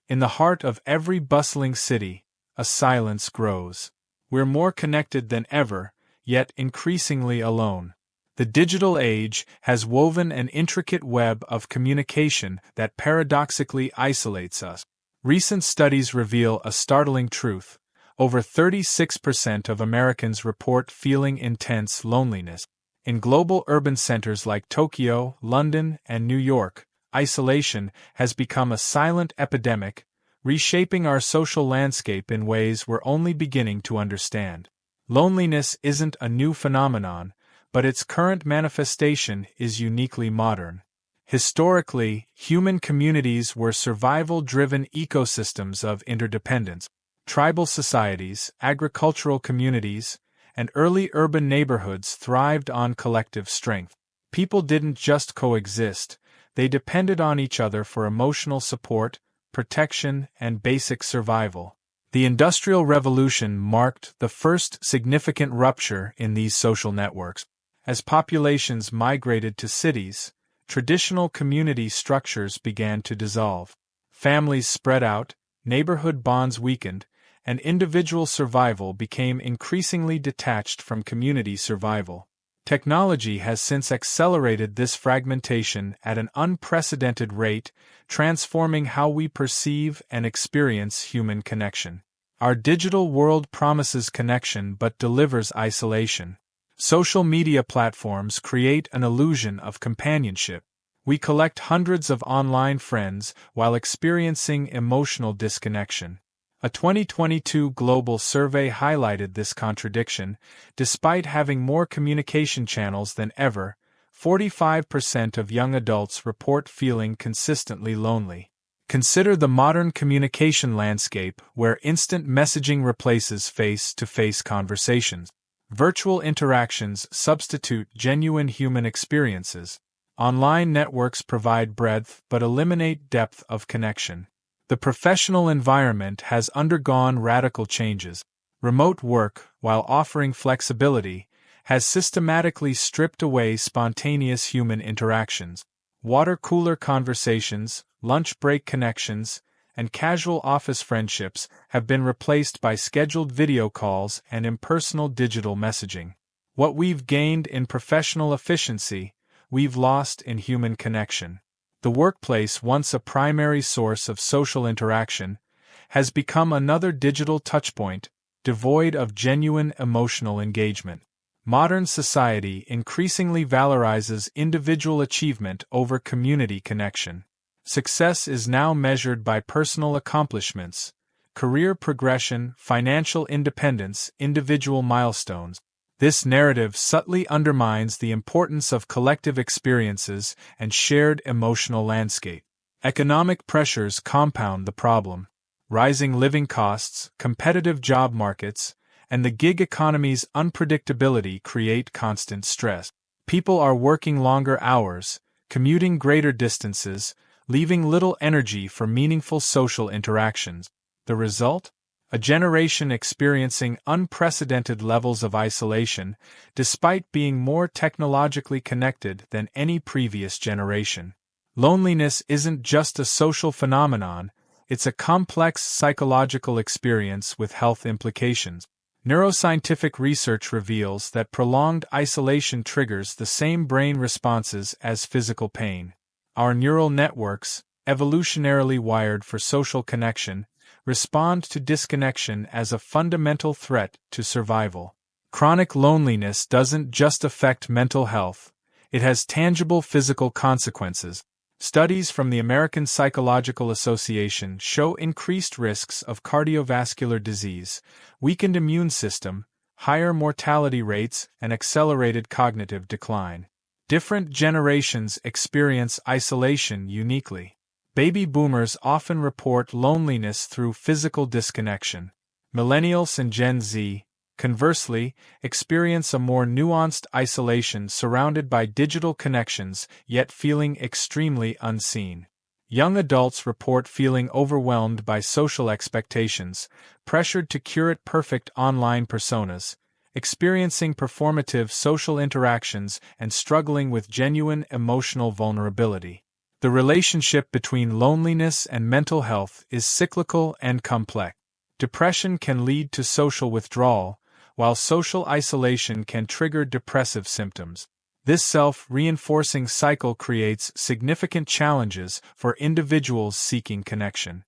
In the heart of every bustling city, a silence grows. We're more connected than ever, yet increasingly alone. The digital age has woven an intricate web of communication that paradoxically isolates us. Recent studies reveal a startling truth. Over 36% of Americans report feeling intense loneliness. In global urban centers like Tokyo, London, and New York, isolation has become a silent epidemic, reshaping our social landscape in ways we're only beginning to understand. Loneliness isn't a new phenomenon, but its current manifestation is uniquely modern. Historically, human communities were survival-driven ecosystems of interdependence. Tribal societies, agricultural communities, and early urban neighborhoods thrived on collective strength. People didn't just coexist, they depended on each other for emotional support, protection, and basic survival. The Industrial Revolution marked the first significant rupture in these social networks. As populations migrated to cities, traditional community structures began to dissolve. Families spread out, neighborhood bonds weakened, and individual survival became increasingly detached from community survival. Technology has since accelerated this fragmentation at an unprecedented rate, transforming how we perceive and experience human connection. Our digital world promises connection but delivers isolation. Social media platforms create an illusion of companionship. We collect hundreds of online friends while experiencing emotional disconnection. A 2022 global survey highlighted this contradiction. Despite having more communication channels than ever, 45% of young adults report feeling consistently lonely. Consider the modern communication landscape where instant messaging replaces face-to-face conversations. Virtual interactions substitute genuine human experiences. Online networks provide breadth but eliminate depth of connection. The professional environment has undergone radical changes. Remote work, while offering flexibility, has systematically stripped away spontaneous human interactions. Water cooler conversations, lunch break connections, and casual office friendships have been replaced by scheduled video calls and impersonal digital messaging. What we've gained in professional efficiency, we've lost in human connection. The workplace, once a primary source of social interaction, has become another digital touchpoint, devoid of genuine emotional engagement. Modern society increasingly valorizes individual achievement over community connection. Success is now measured by personal accomplishments, career progression, financial independence, individual milestones. This narrative subtly undermines the importance of collective experiences and shared emotional landscape. Economic pressures compound the problem. Rising living costs, competitive job markets, and the gig economy's unpredictability create constant stress. People are working longer hours, commuting greater distances, leaving little energy for meaningful social interactions. The result? A generation experiencing unprecedented levels of isolation, despite being more technologically connected than any previous generation. Loneliness isn't just a social phenomenon, it's a complex psychological experience with health implications. Neuroscientific research reveals that prolonged isolation triggers the same brain responses as physical pain. Our neural networks, evolutionarily wired for social connection, respond to disconnection as a fundamental threat to survival. Chronic loneliness doesn't just affect mental health, it has tangible physical consequences. Studies from the American Psychological Association show increased risks of cardiovascular disease, weakened immune system, higher mortality rates, and accelerated cognitive decline. Different generations experience isolation uniquely. Baby boomers often report loneliness through physical disconnection. Millennials and Gen Z, conversely, experience a more nuanced isolation surrounded by digital connections yet feeling extremely unseen. Young adults report feeling overwhelmed by social expectations, pressured to curate perfect online personas, experiencing performative social interactions and struggling with genuine emotional vulnerability. The relationship between loneliness and mental health is cyclical and complex. Depression can lead to social withdrawal, while social isolation can trigger depressive symptoms. This self-reinforcing cycle creates significant challenges for individuals seeking connection.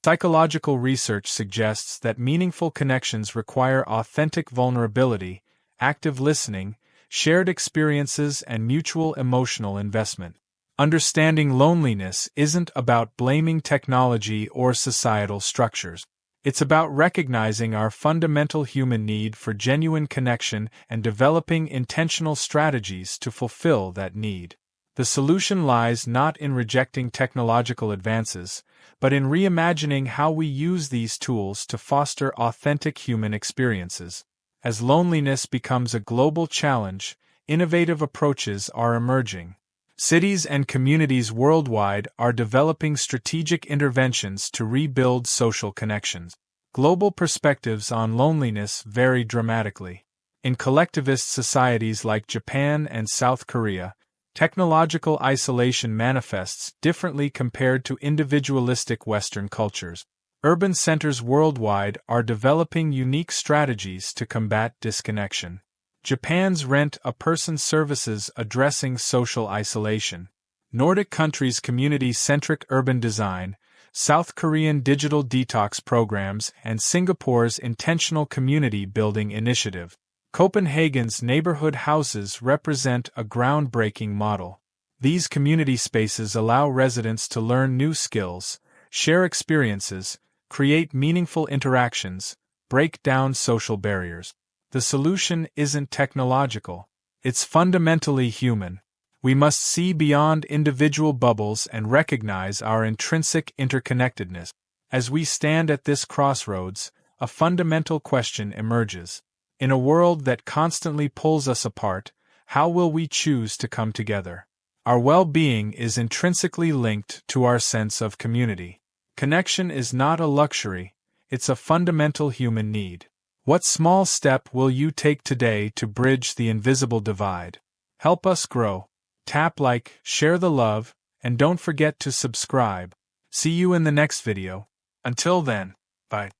Psychological research suggests that meaningful connections require authentic vulnerability, active listening, shared experiences, and mutual emotional investment. Understanding loneliness isn't about blaming technology or societal structures. It's about recognizing our fundamental human need for genuine connection and developing intentional strategies to fulfill that need. The solution lies not in rejecting technological advances, but in reimagining how we use these tools to foster authentic human experiences. As loneliness becomes a global challenge, innovative approaches are emerging. Cities and communities worldwide are developing strategic interventions to rebuild social connections. Global perspectives on loneliness vary dramatically. In collectivist societies like Japan and South Korea, technological isolation manifests differently compared to individualistic Western cultures. Urban centers worldwide are developing unique strategies to combat disconnection. Japan's rent-a-person services addressing social isolation. Nordic countries' community-centric urban design, South Korean digital detox programs, and Singapore's intentional community building initiative. Copenhagen's neighborhood houses represent a groundbreaking model. These community spaces allow residents to learn new skills, share experiences, create meaningful interactions, break down social barriers. The solution isn't technological. It's fundamentally human. We must see beyond individual bubbles and recognize our intrinsic interconnectedness. As we stand at this crossroads, a fundamental question emerges. In a world that constantly pulls us apart, how will we choose to come together? Our well-being is intrinsically linked to our sense of community. Connection is not a luxury, it's a fundamental human need. What small step will you take today to bridge the invisible divide? Help us grow. Tap like, share the love, and don't forget to subscribe. See you in the next video. Until then, bye.